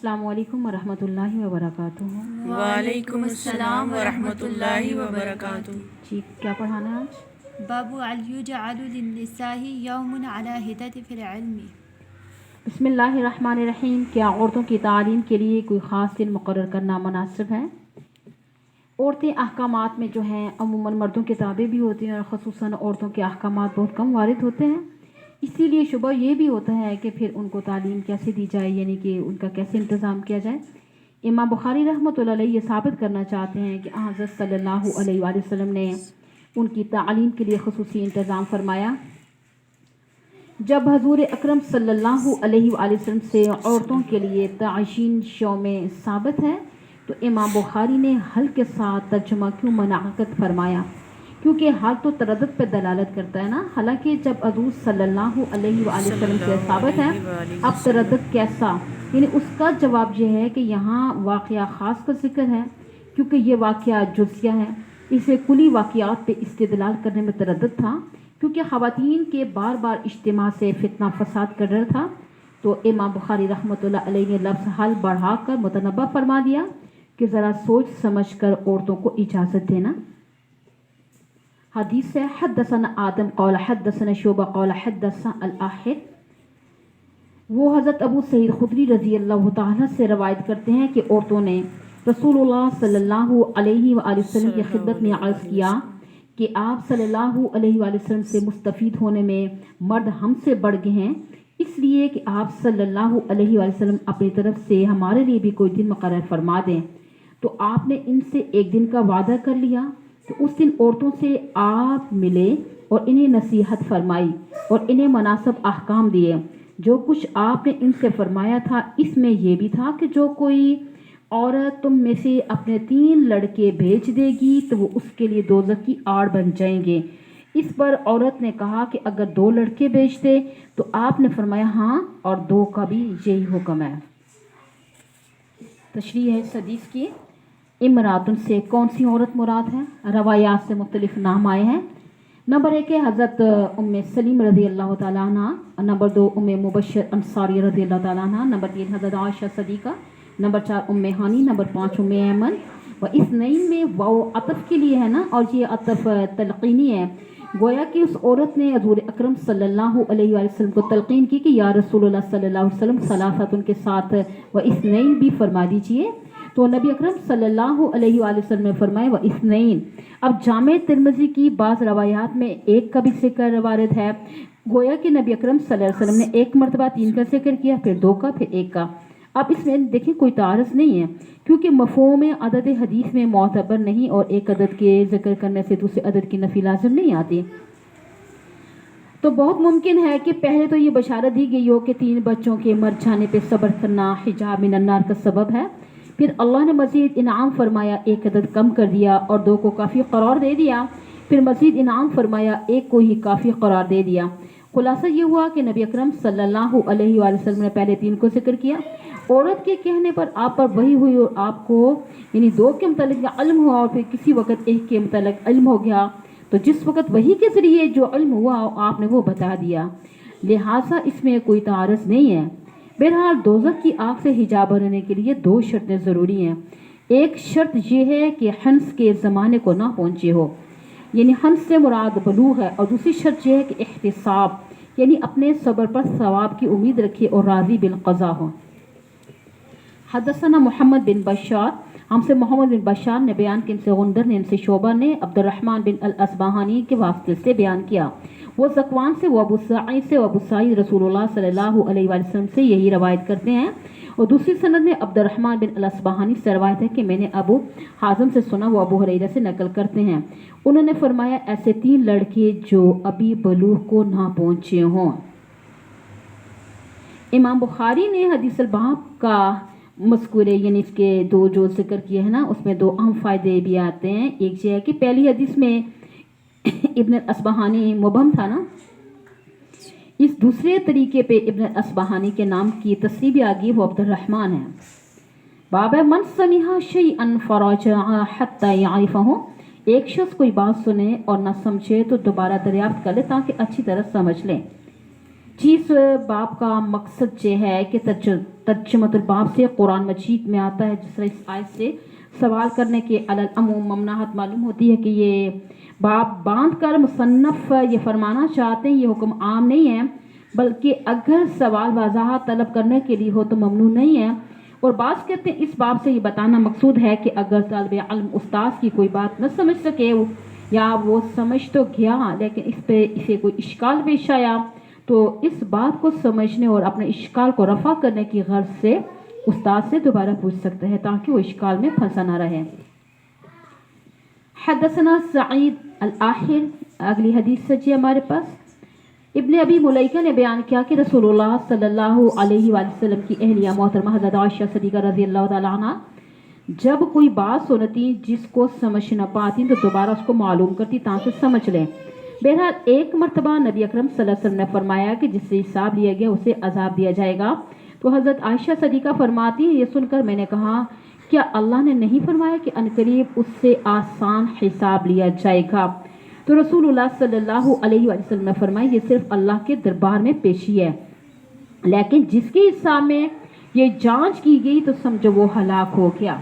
السلام علیکم ورحمۃ اللہ وبرکاتہ۔ وعلیکم السلام ورحمۃ اللہ وبرکاتہ۔ جی کیا پڑھانا ہے آج؟ باب یجعل للنساء یوم علی حدت فی العلم۔ بسم اللہ الرحمن الرحیم۔ کیا عورتوں کی تعلیم کے لیے کوئی خاص دن مقرر کرنا مناسب ہے؟ عورتیں احکامات میں جو ہیں عموماً مردوں کے تابع بھی ہوتی ہیں، اور خصوصاً عورتوں کے احکامات بہت کم وارد ہوتے ہیں، اسی لیے شبہ یہ بھی ہوتا ہے کہ پھر ان کو تعلیم کیسے دی جائے، یعنی کہ ان کا کیسے انتظام کیا جائے۔ امام بخاری رحمۃ اللہ علیہ یہ ثابت کرنا چاہتے ہیں کہ حضرت صلی اللہ علیہ وآلہ وسلم نے ان کی تعلیم کے لیے خصوصی انتظام فرمایا۔ جب حضور اکرم صلی اللہ علیہ وآلہ وسلم سے عورتوں کے لیے تعین شوم ثابت ہے تو امام بخاری نے حل کے ساتھ ترجمہ کیوں منعقد فرمایا؟ کیونکہ حل تو تردد پہ دلالت کرتا ہے نا، حالانکہ جب حضور صلی اللہ علیہ وآلہ وسلم سے ثابت ہے اب تردد کیسا؟ یعنی اس کا جواب یہ ہے کہ یہاں واقعہ خاص کا ذکر ہے کیونکہ یہ واقعہ جزیہ ہے، اسے کلی واقعات پہ استدلال کرنے میں تردد تھا، کیونکہ خواتین کے بار بار اجتماع سے فتنہ فساد کر رہا تھا۔ تو امام بخاری رحمۃ اللہ علیہ نے لفظ حل بڑھا کر متنبہ فرما دیا کہ ذرا سوچ سمجھ کر عورتوں کو اجازت دینا۔ حدیث ہے حدثنا آدم قال حدثنا شعبہ قال حدثنا الاحد۔ وہ حضرت ابو سعید خدری رضی اللہ تعالیٰ سے روایت کرتے ہیں کہ عورتوں نے رسول اللہ صلی اللہ علیہ وآلہ وسلم کی خدمت میں عرض کیا کہ آپ صلی اللہ علیہ وآلہ وسلم سے مستفید ہونے میں مرد ہم سے بڑھ گئے ہیں، اس لیے کہ آپ صلی اللہ علیہ وآلہ وسلم اپنی طرف سے ہمارے لیے بھی کوئی دن مقرر فرما دیں۔ تو آپ نے ان سے ایک دن کا وعدہ کر لیا، تو اس دن عورتوں سے آپ ملے اور انہیں نصیحت فرمائی اور انہیں مناسب احکام دیے۔ جو کچھ آپ نے ان سے فرمایا تھا اس میں یہ بھی تھا کہ جو کوئی عورت تم میں سے اپنے 3 لڑکے بھیج دے گی تو وہ اس کے لیے دوزخ کی آڑ بن جائیں گے۔ اس پر عورت نے کہا کہ اگر 2 لڑکے بھیج دے تو آپ نے فرمایا ہاں، اور 2 کا بھی یہی حکم ہے۔ تشریح ہے اس حدیث کی۔ امراتن سے کون سی عورت مراد ہے؟ روایات سے مختلف نام آئے ہیں۔ نمبر 1 ہے حضرت ام سلیم رضی اللہ تعالیٰ عنہ، نمبر 2 ام مبشر انصاری رضی اللہ تعالیٰ عنہ، نمبر 3 حضرت عائشہ صدیقہ، نمبر 4 ام ہانی، نمبر 5 ام ایمن۔ و اس نئی میں واو عطف کے لیے ہے نا، اور یہ عطف تلقینی ہے، گویا کہ اس عورت نے حضور اکرم صلی اللہ علیہ وآلہ وسلم کو تلقین کی کہ یا رسول اللہ صلی اللہ علیہ وسلم ثلاثۃ کے ساتھ و اثنین بھی فرما دیجئے۔ تو نبی اکرم صلی اللہ علیہ وآلہ وسلم نے فرمایا و اثنین۔ اب جامع ترمذی کی بعض روایات میں 1 کا بھی ذکر وارد ہے، گویا کہ نبی اکرم صلی اللہ علیہ وسلم نے 1 مرتبہ 3 کا ذکر کیا، پھر 2 کا، پھر 1 کا۔ اب اس میں دیکھیں کوئی تعارض نہیں ہے، کیونکہ مفہوم عدد حدیث میں معتبر نہیں، اور ایک عدد کے ذکر کرنے سے دوسرے عدد کی نفی لازم نہیں آتی۔ تو بہت ممکن ہے کہ پہلے تو یہ بشارت دی گئی ہو کہ 3 بچوں کے مر جانے پہ صبر کرنا حجاب من النار کا سبب ہے، پھر اللہ نے مزید انعام فرمایا 1 عدد کم کر دیا اور 2 کو کافی قرار دے دیا، پھر مزید انعام فرمایا 1 کو ہی کافی قرار دے دیا۔ خلاصہ یہ ہوا کہ نبی اکرم صلی اللہ علیہ وآلہ وسلم نے پہلے 3 کو ذکر کیا، عورت کے کہنے پر آپ پر وحی ہوئی اور آپ کو یعنی 2 کے متعلق علم ہوا، اور پھر کسی وقت 1 کے متعلق علم ہو گیا، تو جس وقت وحی کے ذریعے جو علم ہوا آپ نے وہ بتا دیا، لہٰذا اس میں کوئی تعارض نہیں ہے۔ بہرحال دوزخ کی آگ سے حجاب بننے کے لیے 2 شرطیں ضروری ہیں۔ ایک شرط یہ ہے کہ حنس کے زمانے کو نہ پہنچے ہو، یعنی حنس سے مراد بلوغ ہے، اور دوسری شرط یہ ہے کہ احتساب یعنی اپنے صبر پر ثواب کی امید رکھے اور راضی بالقضاء ہو۔ حدثنا محمد بن بشار، ہم سے محمد بن بشار نے بیان کیا، ان سے غندر نے، ان سے شعبہ نے عبد الرحمن بن الاصبہانی کے واسطے سے بیان کیا، وہ ذکوان سے، وہ ابو سعید سے، ابو سعید رسول اللہ صلی اللہ علیہ وآلہ وسلم سے یہی روایت کرتے ہیں۔ اور دوسری سند میں عبد الرحمن بن الاصبہانی سے روایت ہے کہ میں نے ابو حازم سے سنا، وہ ابو ہریرہ سے نقل کرتے ہیں، انہوں نے فرمایا ایسے 3 لڑکے جو ابھی بلوغ کو نہ پہنچے ہوں۔ امام بخاری نے حدیث الباب کا مذکورے یعنی اس کے 2 جو ذکر کیے ہیں نا، اس میں 2 اہم فائدے بھی آتے ہیں۔ ایک یہ ہے کہ پہلی حدیث میں ابن الاصبہانی مبہم تھا نا، اس دوسرے طریقے پہ ابن الاصبہانی کے نام کی تصریح بھی آگئی، وہ عبد الرحمن ہے۔ باب من سمع شیئا فراجع حتی یعرفہ، ایک شخص کوئی بات سنے اور نہ سمجھے تو دوبارہ دریافت کر لے تاکہ اچھی طرح سمجھ لے۔ जिस बाब का मकसद ये है कि तर्जुमतुल बाब से कुरान मजीद में आता है, जिस तरह इस आयत से सवाल करने के अलल अमूम ममनाहत मालूम होती है कि ये बाब बांध कर मुसन्नफ़ ये फरमाना चाहते हैं ये हुक्म आम नहीं है, बल्कि अगर सवाल वजाहत तलब करने के लिए हो तो ममनू नहीं है। और बात कहते हैं इस बाब से ये बताना मकसूद है कि अगर तालिब इल्म उस्ताद की कोई बात न समझ सके या वो समझ तो गया लेकिन इस पे इसे कोई इश्काल पेश आया तो इस बात को समझने और अपने इश्काल को रफ़ा करने की गर्ज से उस्ताद से दोबारा पूछ सकते हैं ताकि वो इश्काल में फंसा ना रहे। हदसना सईद अल-आहिर, अगली हदीस से जी हमारे पास इब्ने अबी मुलैका ने बयान किया कि रसूलुल्लाह सल्लल्लाहु अलैहि वसल्लम की अहलिया मोहतरमा हज़रत आयशा सिद्दीक़ा रज़ियल्लाहु तआला अन्हा जब कोई बात सुनती जिसको समझ न पाती तो दोबारा उसको मालूम करती ताकि समझ लें। बहरहाल एक मरतबा नबी अकरम सल्लल्लाहु अलैहि वसल्लम ने फरमाया कि जिससे हिसाब लिया गया उसे अजाब दिया जाएगा। तो हज़रत आयशा सिद्दीक़ा फरमाती है ये सुनकर मैंने कहा क्या अल्लाह ने नहीं फरमाया कि अनकरीब उससे आसान हिसाब लिया जाएगा। तो रसूलुल्लाह सल्लल्लाहु अलैहि वसल्लम ने फरमाया ये सिर्फ अल्लाह के दरबार में पेशी है, लेकिन जिसके हिसाब में ये जांच की गई तो समझो वो हलाक हो गया।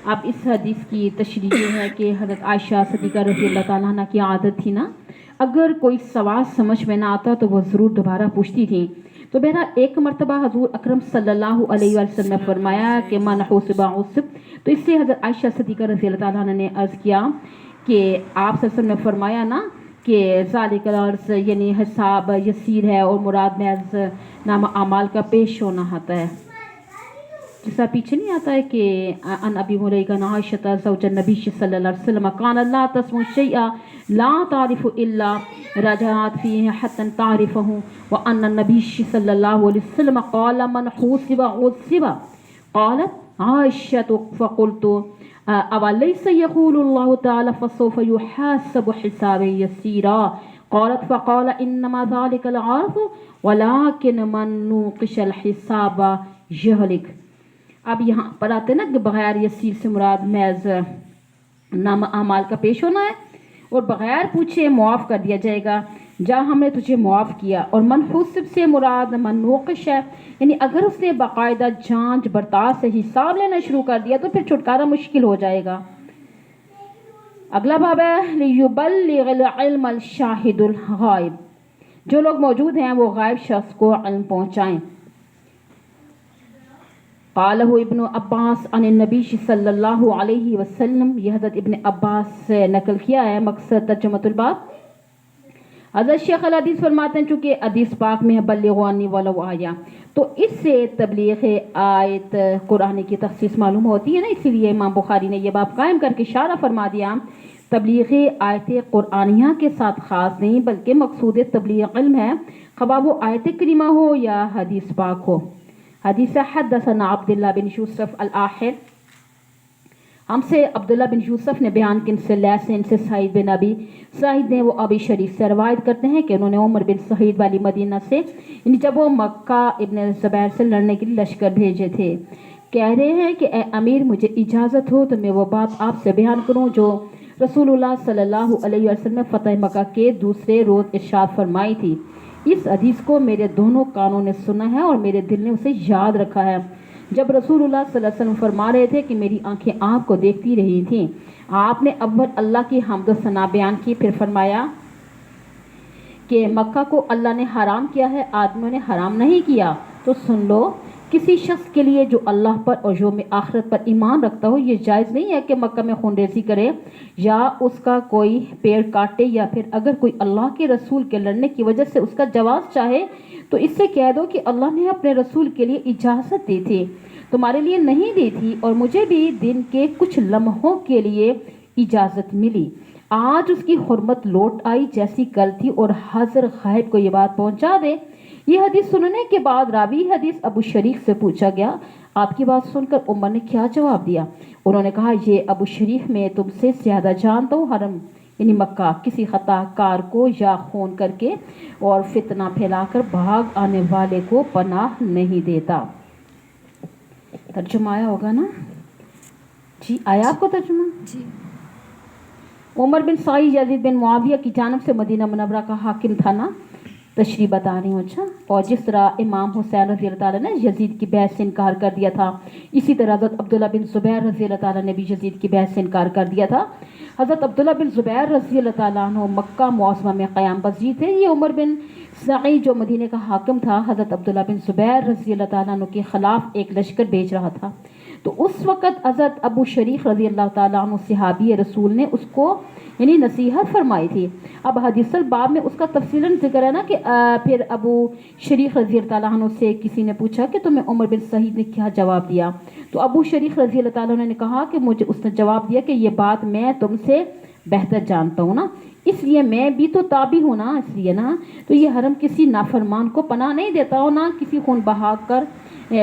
अब इस हदीस की तशरीह ये है कि हज़रत आयशा सिद्दीक़ा रज़ियल्लाहु तआला अन्हा की आदत थी ना, अगर कोई सवाल समझ में ना आता तो वो ज़रूर दोबारा पूछती थी। तो बहरहाल एक मरतबा हज़ूर अकरम सल्लल्लाहु अलैहि वसल्लम ने फरमाया कि मन हुसिबा उसिब, तो इससे हज़रत आयशा सिद्दीक़ा रज़ियल्लाहु तआला अन्हा ने अर्ज़ किया कि आप सल्लल्लाहु अलैहि वसल्लम ने फरमाया ना कि ज़ालिकल अर्ज़ यानी हिसाब यसीर है और मुराद में नामा अमाल का पेश होना आता है। जैसा पीछे नहीं आता है कि अन अबी मुलैका आयशा ज़ौजन नबी सल्लल्लाहु अलैहि वसल्लम कान ला तस्मु शैआ ला तारिफु इल्ला रजअत फीहि हत्ता तारिफहु व अन्न नबी सल्लल्लाहु अलैहि वसल्लम क़ाल मन हुसिबा उसिबा क़ालत आयशा फ़क़ुल्तु अवलैसा यक़ूलुल्लाहु तआला फ़सौफ़ युहासबु हिसाबन यसीरा क़ालत फ़क़ाल इन्नमा ज़ालिकल अर्ज़ वलाकिन मन नुक़िशल हिसाब यहलिक। अब यहाँ पर आते ना कि बग़ैर यसीर से मुराद महज नाम अमाल का पेश होना है और बग़ैर पूछे मुआफ़ कर दिया जाएगा जहाँ हमने तुझे मुआफ़ किया। और मनहूसिब से मुराद मनूक़िश है, यानी अगर उसने बाकायदा जांच बर्ताव से हिसाब लेना शुरू कर दिया तो फिर छुटकारा मुश्किल हो जाएगा। अगला बाब है लियुबल्लिग़िल इल्मल शाहिदुल गायब, जो लोग मौजूद हैं वो गायब शख्स को इल्म पहुँचाएँ। क़ालहु इब्नु अब्बास अन नबी सल्लल्लाहु अलैहि वसल्लम, यह हज़रत इब्न अब्बास से नकल किया है। मकसद तर्जुमतुल बाब, हज़रत शेख अल हदीस फरमाते हैं चूँकि हदीस पाक में है बल्लिगू अन्नी वलो आया, तो इससे तबलीग आयत कुरान की तख़सीस मालूम होती है ना, इसीलिए इमाम बुखारी ने यह बाब कायम करके इशारा फरमा दिया तबलीग आयत कुरानिया के साथ ख़ास नहीं बल्कि मकसूद तबलीग इल्म है, ख़बा वो आयत करीमा हो या हदीस पाक हो। हदीस हदसना अब्दुल्लाह बिन यूसुफ अल-आहिर, हमसे अब्दुल्लाह बिन यूसुफ ने बयान किन से लैसे इनसे सईद बिन अबी सईद ने वो अबी शरीफ से रवायत करते हैं कि उन्होंने उमर बिन सईद वाली मदीना से यानी जब वो मक्का इब्न ज़ुबैर से लड़ने के लिए लश्कर भेजे थे, कह रहे हैं कि ए अमीर मुझे इजाज़त हो तो मैं वो बात आपसे बयान करूँ जो रसूलुल्लाह सल्लल्लाहु अलैहि वसल्लम ने फ़तह मक्का के दूसरे रोज़ इरशाद फरमाई थी। इस हदीस को मेरे दोनों कानों ने सुना है और मेरे दिल ने उसे याद रखा है। जब रसूलुल्लाह सल्लल्लाहु अलैहि वसल्लम फरमा रहे थे कि मेरी आंखें आपको देखती रही थीं, आपने अव्वल अल्लाह की हम्द व सना बयान की, फिर फरमाया कि मक्का को अल्लाह ने हराम किया है, आदमियों ने हराम नहीं किया। तो सुन लो, किसी शख्स के लिए जो अल्लाह पर और यौम आखिरत पर ईमान रखता हो ये जायज़ नहीं है कि मक्का में खूनरेज़ी करे या उसका कोई पेड़ काटे, या फिर अगर कोई अल्लाह के रसूल के लड़ने की वजह से उसका जवाब चाहे तो इससे कह दो कि अल्लाह ने अपने रसूल के लिए इजाज़त दी थी, तुम्हारे लिए नहीं दी थी, और मुझे भी दिन के कुछ लम्हों के लिए इजाज़त मिली। आज उसकी हुर्मत लौट आई जैसी कल थी, और हाज़िर गायब को ये बात पहुंचा दे। ये हदीस सुनने के बाद रावी हदीस अबू शरीफ से पूछा गया, आपकी बात सुनकर उमर ने क्या जवाब दिया? उन्होंने कहा, ये अबू शरीफ मैं तुमसे ज़्यादा जानता हूँ, हरम यानी मक्का किसी खताकार को या खून करके और फितना फैलाकर भाग आने वाले को पनाह नहीं देता। तर्जुमा आया होगा ना जी? आया आपको तर्जुमा जी। उमर बिन सईद यजीद बिन मुआविया की जानब से मदीना मुनव्वरा का हाकिम था ना, تشریح بتا رہی ہوں. اچھا, اور جس طرح امام حسین رضی اللہ تعالیٰ نے یزید کی بیعت سے انکار کر دیا تھا, اسی طرح حضرت عبداللہ بن زبیر رضی اللہ تعالیٰ نے بھی یزید کی بیعت سے انکار کر دیا تھا. حضرت عبداللہ بن زبیر رضی اللہ تعالیٰ عنہ مکہ معظمہ میں قیام پذیر تھے. یہ عمر بن سعید جو مدینہ کا حاکم تھا, حضرت عبداللہ بن زبیر رضی اللہ تعالیٰ عنہ کے خلاف ایک لشکر بھیج رہا تھا. تو اس وقت حضرت ابو شریح رضی اللہ تعالیٰ عنہ صحابی رسول نے اس کو یعنی نصیحت فرمائی تھی. اب حدیث الباب میں اس کا تفصیلاً ذکر ہے نا کہ پھر ابو شریح رضی اللہ تعالیٰ عنہ سے کسی نے پوچھا کہ تمہیں عمر بن سعید نے کیا جواب دیا. تو ابو شریح رضی اللہ تعالیٰ عنہ نے کہا کہ مجھے اس نے جواب دیا کہ یہ بات میں تم سے بہتر جانتا ہوں نا, اس لیے میں بھی تو تابع ہوں نا, اس لیے نا تو یہ حرم کسی نافرمان کو پناہ نہیں دیتا ہو, نہ کسی خون بہا کر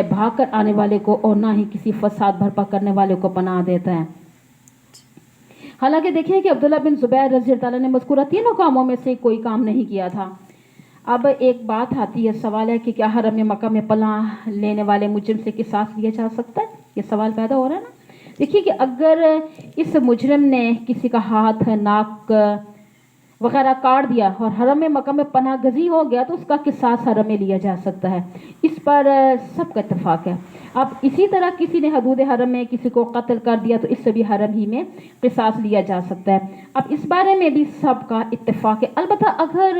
بھاگ کر آنے والے کو, اور نہ ہی کسی فساد بھرپا کرنے والے کو پناہ دیتا ہے. حالانکہ دیکھیں کہ عبداللہ بن زبیر رضی اللہ تعالیٰ نے مذکورہ تینوں کاموں میں سے کوئی کام نہیں کیا تھا. اب ایک بات آتی ہے, سوال ہے کہ کیا حرم مکہ میں پناہ لینے والے مجرم سے قصاص لیا جا سکتا ہے؟ یہ سوال پیدا ہو رہا ہے نا. دیکھیے کہ اگر اس مجرم نے کسی کا ہاتھ, ناک وغیرہ کاٹ دیا اور حرم مکہ میں پناہ گزی ہو گیا تو اس کا قصاص حرم میں لیا جا سکتا ہے. اس پر سب کا اتفاق ہے. اب اسی طرح کسی نے حدود حرم میں کسی کو قتل کر دیا تو اس سے بھی حرم ہی میں قصاص لیا جا سکتا ہے. اب اس بارے میں بھی سب کا اتفاق ہے. البتہ اگر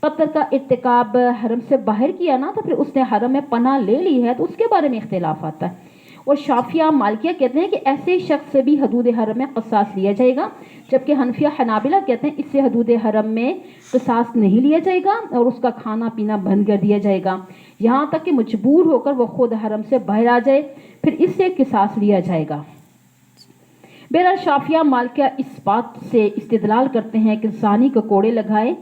قتل کا ارتکاب حرم سے باہر کیا نا تو پھر اس نے حرم میں پناہ لے لی ہے تو اس کے بارے میں اختلاف آتا ہے. اور شافعیہ مالکیہ کہتے ہیں کہ ایسے شخص سے بھی حدود حرم میں قصاص لیا جائے گا, جبکہ حنفیہ حنابلہ کہتے ہیں اس سے حدود حرم میں قصاص نہیں لیا جائے گا اور اس کا کھانا پینا بند کر دیا جائے گا, یہاں تک کہ مجبور ہو کر وہ خود حرم سے باہر آ جائے, پھر اس سے قصاص لیا جائے گا. بہرحال شافعیہ مالکیہ اس بات سے استدلال کرتے ہیں کہ زانی کو کوڑے لگائے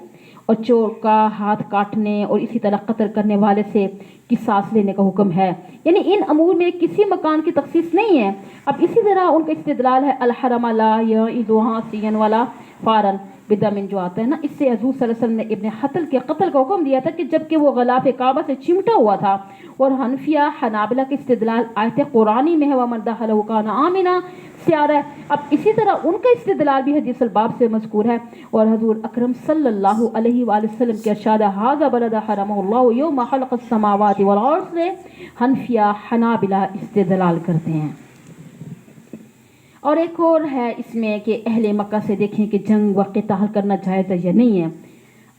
اور چور کا ہاتھ کاٹنے اور اسی طرح قتل کرنے والے سے قصاص لینے کا حکم ہے, یعنی ان امور میں کسی مکان کی تخصیص نہیں ہے. اب اسی طرح ان کا استدلال ہے الحرم لا یعیدھا سین ولا فارن بدمن جو آتا ہے نا, اس سے حضور صلی اللہ علیہ وسلم نے ابن حتل کے قتل کا حکم دیا تھا کہ جبکہ وہ غلاف کعبہ سے چمٹا ہوا تھا. اور حنفیہ حنابلہ کے استدلال آیت قرآنی میں ہے وَمَنْ دَخَلَهُ كَانَ آمِنًا سے آ رہا ہے. اب اسی طرح ان کا استدلال بھی حدیث الباب سے مذکور ہے, اور حضور اکرم صلی اللہ علیہ وآلہ وسلم کے ارشاد ھذا بلد حرمہ اللہ یوم خلق السماوات والارض سے حنفیہ حنابلہ استدلال کرتے ہیں. اور ایک اور ہے اس میں کہ اہل مکہ سے دیکھیں کہ جنگ و قتال کرنا جائز ہے یا نہیں ہے.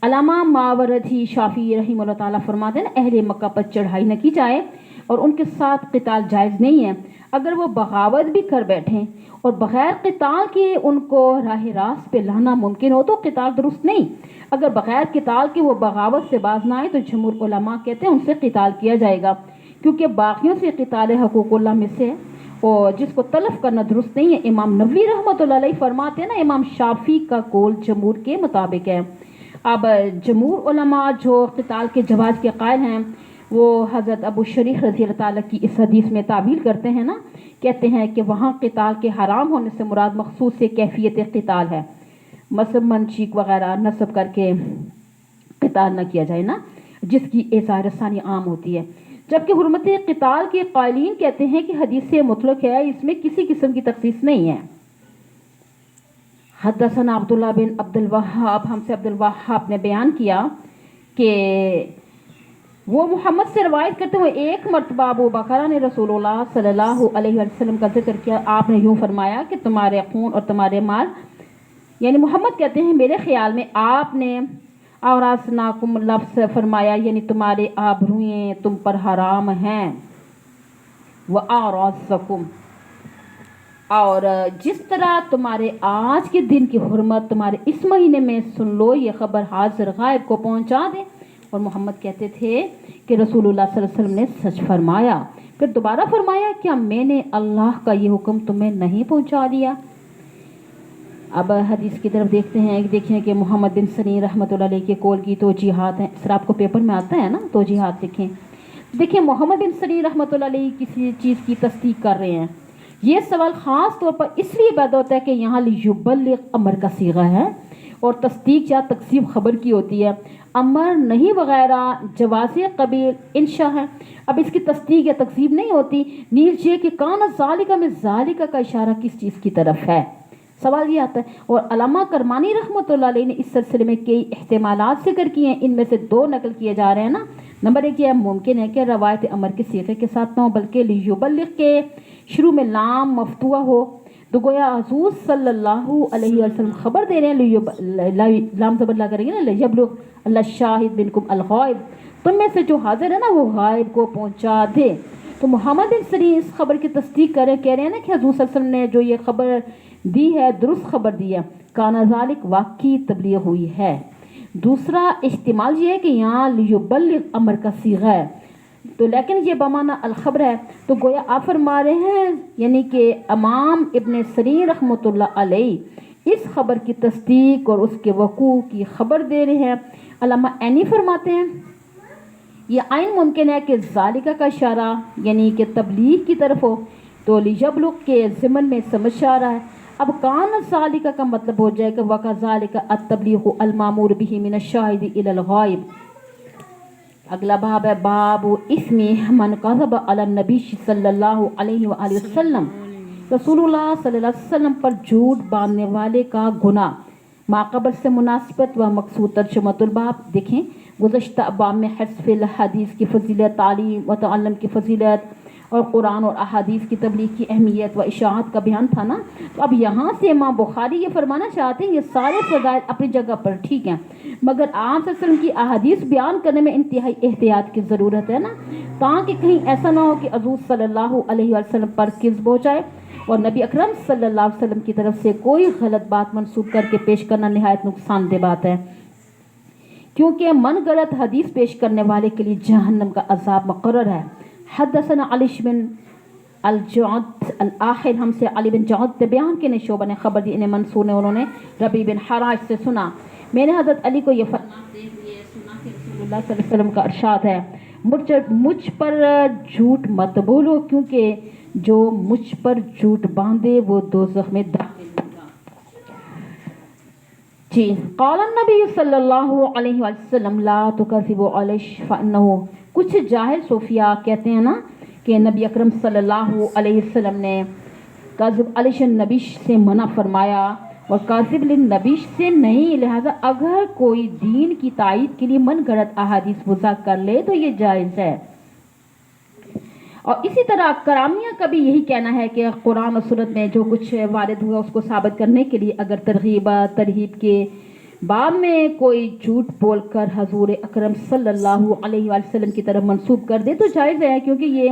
علامہ ماوردی شافعی رحمہ اللہ تعالیٰ فرماتے ہیں اہل مکہ پر چڑھائی نہ کی جائے اور ان کے ساتھ قتال جائز نہیں ہے. اگر وہ بغاوت بھی کر بیٹھیں اور بغیر قتال کے ان کو راہ راست پہ لانا ممکن ہو تو قتال درست نہیں. اگر بغیر قتال کے وہ بغاوت سے باز نہ آئے تو جمہور علماء کہتے ہیں ان سے قتال کیا جائے گا, کیونکہ باقیوں سے قتال حقوق اللہ میں سے اور جس کو تلف کرنا درست نہیں ہے. امام نووی رحمۃ اللہ علیہ فرماتے ہیں نا امام شافعی کا قول جمہور کے مطابق ہے. اب جمہور علماء جو قتال کے جواز کے قائل ہیں وہ حضرت ابو شریح رضی اللہ تعالیٰ کی اس حدیث میں تعبیر کرتے ہیں نا, کہتے ہیں کہ وہاں قتال کے حرام ہونے سے مراد مخصوص سے کیفیت قتال ہے, مثلا منشیک وغیرہ نصب کر کے قتال نہ کیا جائے نا, جس کی اظہار ثانی عام ہوتی ہے. جبکہ حرمت قتال کے قائلین کہتے ہیں کہ حدیث سے مطلق ہے, اس میں کسی قسم کی تخصیص نہیں ہے. حدثنا عبداللہ بن عبد الوہاب, ہم سے عبد الوہاب نے بیان کیا کہ وہ محمد سے روایت کرتے ہوئے ایک مرتبہ ابو بکر نے رسول اللہ صلی اللہ علیہ وسلم کا ذکر کیا. آپ نے یوں فرمایا کہ تمہارے خون اور تمہارے مال, یعنی محمد کہتے ہیں میرے خیال میں آپ نے اوراسناکم لفظ فرمایا, یعنی تمہارے آبروئیں تم پر حرام ہیں, وَأَعْرَاضَكُمْ, اور جس طرح تمہارے آج کے دن کی حرمت تمہارے اس مہینے میں سن لو, یہ خبر حاضر غائب کو پہنچا دے. اور محمد کہتے تھے کہ رسول اللہ صلی اللہ علیہ وسلم نے سچ فرمایا. پھر دوبارہ فرمایا کیا میں نے اللہ کا یہ حکم تمہیں نہیں پہنچا دیا. اب حدیث کی طرف دیکھتے ہیں, دیکھیں کہ محمد بن سنی رحمۃ اللہ علیہ کے قول کی توجیحات ہیں. اس طرح آپ کو پیپر میں آتا ہے نا توجیحات لکھیں. دیکھیں محمد بن سنی رحمۃ اللہ علیہ کسی چیز کی تصدیق کر رہے ہیں. یہ سوال خاص طور پر اس لیے پیدا ہوتا ہے کہ یہاں لیبلغ امر کا صیغہ ہے اور تصدیق یا تکذیب خبر کی ہوتی ہے, امر نہیں وغیرہ جواز قبیل انشاء ہے. اب اس کی تصدیق یا تکذیب نہیں ہوتی. نیز یہ کہ کان ذالک میں ذالک کا اشارہ کس چیز کی طرف ہے, सवाल ये आता है। और अल्लामा करमानी रहमतुल्लाह अलैह ने इस सिलसिले में कई इहतिमालात ज़िक्र किए हैं, इनमें से 2 नकल किए जा रहे हैं ना। नंबर 1 ये मुमकिन है कि रवायत अमर के सीगे के साथ ना हो, बल्कि लियुबल्लिग के शुरू में लाम मफ्तूआ हो, तो गोया हुज़ूर सल्लल्लाहु अलैहि वसल्लम खबर दे रहे हैं, लाम ज़बर ला करेंगे ना, यबलुग अल्लाह शाहिद बिनकुम अल-गायब, तुम में से जो हाजिर है ना वो गायब को पहुंचा दे। तो मोहम्मद बिन सरी इस खबर की तस्दीक कह रहे हैं ना कि हुज़ूर सल्लल्लाहु अलैहि वसल्लम ने जो ये खबर दी है दुरुस्त खबर दी है, काना ज़ालिक वाकई तबलीग हुई है। दूसरा इस्तेमाल ये है कि यहाँ लियुबल्लिग अमर का सीगा है, तो लेकिन ये बमाना अलखबर है, तो गोया आप फरमा रहे हैं यानी कि इमाम इब्न सरी रहमतुल्लाह अलैह इस खबर की तस्दीक और उसके वकूअ की खबर दे रहे हैं। अल्लामा ऐनी फरमाते हैं ये आइन मुमकिन है कि ज़ालिका का इशारा यानी कि तबलीग की तरफ हो, तो लियबलुग के ज़िमन में समझ आ रहा है। अब कान ज़ालिका का मतलब हो जाएगा वका ज़ालिका अत-तबलीगु अल-मामूर बिही मिन अश-शाहिदी इलल गायब। अगला बाब है बाबु इस्मी मन कज़ब अला नबी सल्लल्लाहु अलैहि वसल्लम, रसूलुल्लाह सल्लल्लाहु अलैहि वसल्लम पर झूठ बांधने वाले का गुनाह। माक़बर से मुनासिबत व मकसूद तर्जुमतुल बाब देखें। गुज़श्ता अबाब में हस्फ़िल हदीस की फ़जीलत, तालीम व तअल्लुम की फ़जीलत और कुरान और अहादीस की तबलीग की अहमियत व इशाअत का बयान था ना। तो अब यहाँ से इमाम बुखारी ये फरमाना चाहते हैं ये सारे फ़ज़ाइल अपनी जगह पर ठीक हैं, मगर आप वसल्लम की अहादीस बयान करने में इंतहाई एहतियात की ज़रूरत है ना, ताकि कहीं ऐसा ना हो कि हुज़ूर सल्लल्लाहु अलैहि वसल्लम पर किज़्ब हो जाए और नबी अकरम सल्लल्लाहु अलैहि वसल्लम की तरफ से कोई गलत बात मंसूब करके पेश करना निहायत नुकसानदेह बात है, क्योंकि मन गलत हदीस पेश करने वाले के लिए जहन्नम का अजाब मुकर्रर है। हदसना अली बिन अल-जअद अल-आखिर, हमसे अली बिन जअद ने बयान के ने शोबा ने खबर दी, इन्हें मंसूर ने उन्होंने रबी बिन हराज से सुना, मैंने हज़रत अली को ये फरमाते हुए सुना कि रसूलुल्लाह सल्लल्लाहु अलैहि वसल्लम का इरशाद है मुझ पर झूठ मत बोलो, क्योंकि जो मुझ पर झूठ बांधे वो दोज़ख में दाखिल होगा। जी क़ाला नबी सल्लल्लाहु अलैहि वसल्लम ला तुकज़िबू अलैहि फ़इन्नहु, कुछ जाहिल सूफिया कहते हैं ना कि नबी अकरम सल्लल्लाहु अलैहि वसल्लम ने काज़िब अलैहि नबी से मना फरमाया और काज़िब नबी से नहीं, लिहाजा अगर कोई दीन की तायीद के लिए मन गलत अहादीस वज़ा कर ले तो ये जायज़ है। और इसी तरह करामिया का भी यही कहना है कि कुरान और सुन्नत में जो कुछ वारिद हुआ उसको साबित करने के लिए अगर तरगीब तरहीब के बाब में कोई झूठ बोलकर हजूर अकरम सल्लल्लाहु अलैहि वसल्लम की तरफ मंसूब कर दे तो जायज़ है, क्योंकि ये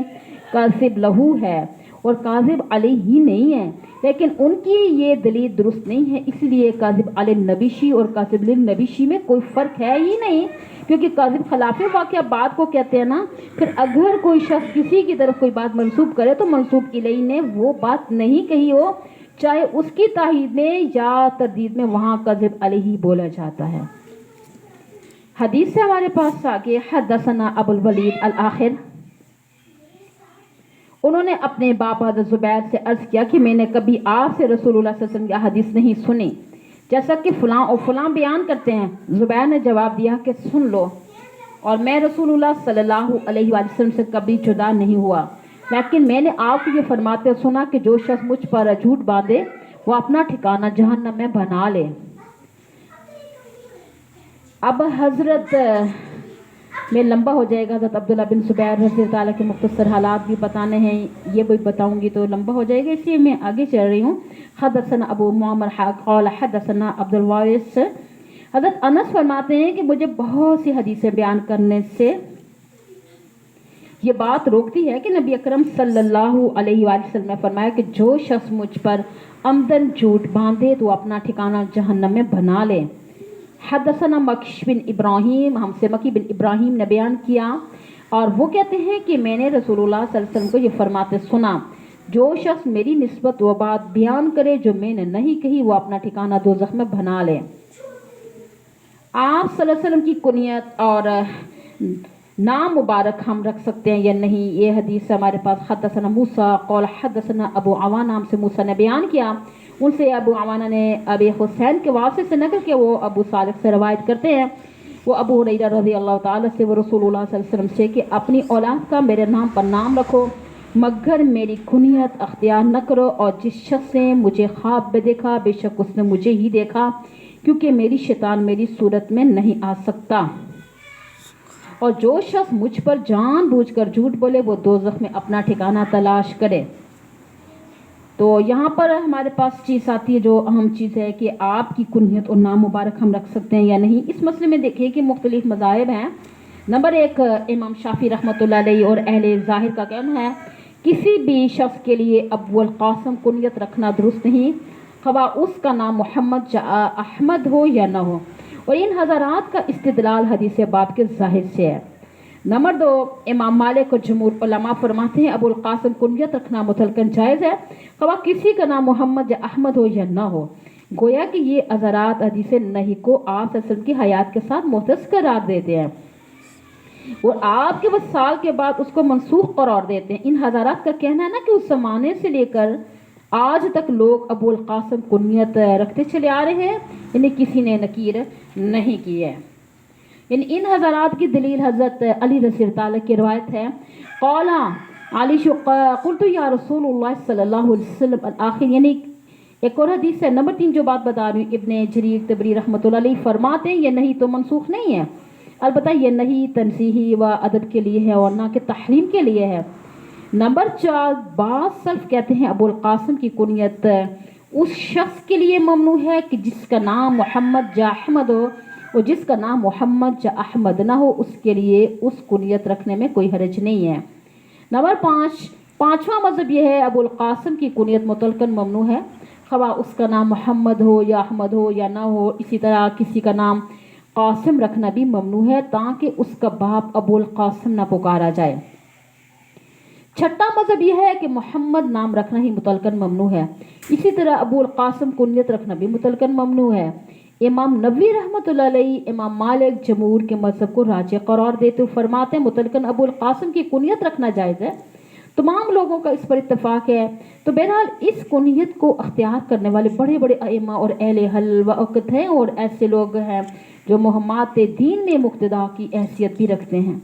काज़िब लहू है और काज़िब अलैहि नहीं है, लेकिन उनकी ये दलील दुरुस्त नहीं है, इसलिए काज़िब अलैहि नबीशी और काज़िब लिल नबीशी में कोई फ़र्क है ही नहीं, क्योंकि काज़िब खिलाफ़े वाक़या बात को कहते हैं ना। फिर अगर कोई शख्स किसी की तरफ कोई बात मंसूब करे तो मंसूब इलैहि ने वो बात नहीं कही हो, चाहे उसकी ताहीद में या तरदीद में, वहाँ काज़िब अलैहि बोला जाता है। हदीस से हमारे पास आगे हदसना अबुल वलीद अल-आखिर, उन्होंने अपने बाप हज़रत ज़ुबैर से अर्ज़ किया कि मैंने कभी आपसे रसूलुल्लाह सल्लल्लाहु अलैहि वसल्लम की हदीस नहीं सुनी, जैसा कि फ़लाँ और फ़लाँ बयान करते हैं। ज़ुबैर ने जवाब दिया कि सुन लो, और मैं रसूलुल्लाह सल्लल्लाहु अलैहि वसल्लम से कभी जुदा नहीं हुआ, लेकिन मैंने आपको ये फरमाते सुना कि जो शख्स मुझ पर झूठ बांधे वो अपना ठिकाना जहन्नम में बना ले। अब हज़रत में लंबा हो जाएगा, हज़रत अब्दुल्लाह बिन ज़ुबैर रज़ी अल्लाह ताला के मुख्तसर हालात भी बताने हैं, ये भी बताऊंगी तो लंबा हो जाएगा, इसलिए मैं आगे चल रही हूँ। हदसना अबू मुअम्मर क़ाल हदसना अब्दुल वारिस, हज़रत अनस फरमाते हैं कि मुझे बहुत सी हदीसें बयान करने से ये बात रोकती है कि नबी अकरम सल्लल्लाहु अलैहि वसल्लम ने फरमाया कि जो शख्स मुझ पर अमदन झूठ बांधे तो अपना ठिकाना जहन्नम में बना ले। हदसना मकी बिन इब्राहीम, हमसे मकी बिन इब्राहीम ने बयान किया और वो कहते हैं कि मैंने रसूलुल्लाह सल्लल्लाहु अलैहि वसल्लम को ये फरमाते सुना, जो शख्स मेरी निस्बत वो बात बयान करे जो मैंने नहीं कही वो अपना ठिकाना दोज़ख में बना ले। आप सल्लल्लाहु अलैहि वसल्लम की कुनियत और नाम मुबारक हम रख सकते हैं या नहीं, ये हदीस हमारे पास हदसना मूसा क़ाल हदसना अबू अवाना, हमसे मूसा ने बयान किया, उनसे अबू अवाना ने अबी हुसैन के वासित से नकल किया, वो अबू सालिक से रवायत करते हैं, वो अबू हुरैरा रज़ी अल्लाह ताला से वो रसूलुल्लाह सल्लल्लाहु अलैहि वसल्लम से कि अपनी औलाद का मेरे नाम पर नाम रखो, मगर मेरी कुनियत अख्तियार न करो, और जिस शख्स ने मुझे ख्वाब में देखा बेशक उसने मुझे ही देखा, क्योंकि मेरी शैतान मेरी सूरत में नहीं आ सकता। और जो शख्स मुझ पर जानबूझकर झूठ बोले वो दोज़ख में अपना ठिकाना तलाश करे। तो यहाँ पर हमारे पास चीज़ आती है जो अहम चीज़ है कि आपकी कुनियत और नाम मुबारक हम रख सकते हैं या नहीं। इस मसले में देखिए कि मुख्तलिफ मज़ाहिब हैं। नंबर 1, इमाम शाफी रहमतुल्लाह अलैहि और अहले ज़ाहिर का कहना है किसी भी शख्स के लिए अबुल कासिम कुनियत रखना दुरुस्त नहीं, खवा उसका नाम मोहम्मद या अहमद हो या न हो। और इन हज़रात का इस्तिदलाल हदीस बाब के ज़ाहिर से है। नंबर 2, इमाम मालिक और जमहूर उलमा फरमाते हैं अबुल कासिम कुनियत रखना मुतलकन जायज़ है, खवा किसी का नाम मोहम्मद या अहमद हो या न हो। गोया कि ये हज़रात हदीस नहीं को आप सल्लल्लाहु की हयात के साथ मुख्तस करार देते हैं और आपके वसाल के बाद उसको मनसूख करार देते हैं। इन हज़रात का कहना है ना कि उस ज़माने से लेकर आज तक लोग अबुल कासिम कुनियत रखते चले आ रहे हैं, इन्हें किसी ने नकीर नहीं की है। इन हज़रात की दलील हज़रत अली रज़ी अल्लाह ताला की रवायत है। क़ौला अली क़ुल्तु या रसूलुल्लाह सल्लल्लाहु अलैहि वसल्लम आखिर, यानी एक और हदीस है। नंबर 3 जो बात बता रही हूँ, इब्ने जरीर तबरी रहमतुल्लाह अलैहि फरमाते हैं ये नहीं तो मनसूख नहीं है, अलबत्ता ये नहीं तनसीही व अदब के लिए है और ना कि तहरीम के लिए है। नंबर 4, बाज़ सल्फ़ कहते हैं अबुल कासिम की कुनियत उस शख्स के लिए ममनू है कि जिसका नाम मोहम्मद या अहमद हो, और जिसका नाम मोहम्मद या अहमद ना हो उसके लिए उस कुनियत रखने में कोई हरज नहीं है। नंबर 5, पाँचवा मज़हब यह है अबुल कासिम की कुनियत मुतलकन ममनू है, खवा उसका नाम मोहम्मद हो या अहमद हो या ना हो। इसी तरह किसी का नाम कासिम रखना भी ममनू है ताकि उसका बाप अबुल कासिम ना पुकारा जाए। छठा मज़हब यह है कि मोहम्मद नाम रखना ही मुतलकन ममनू है। इसी तरह अबुल कासिम कुनियत रखना भी मुतलकन ममनू है। इमाम नबवी रहमतुल्लाह अलैहि इमाम मालिक जमहूर के मज़हब को राज करार देते हुए फरमाते हैं मुतलकन अबुल कासिम की कुनियत रखना जायज़ है। तमाम लोगों का इस पर इत्तफाक है। तो बहरहाल इस कुनियत को अख्तियार करने वाले बड़े बड़े अइम्मा और अहले हल व अक़द हैं और ऐसे लोग हैं जो मुहम्मद दीन में मुक्तदा की हैसियत भी रखते हैं।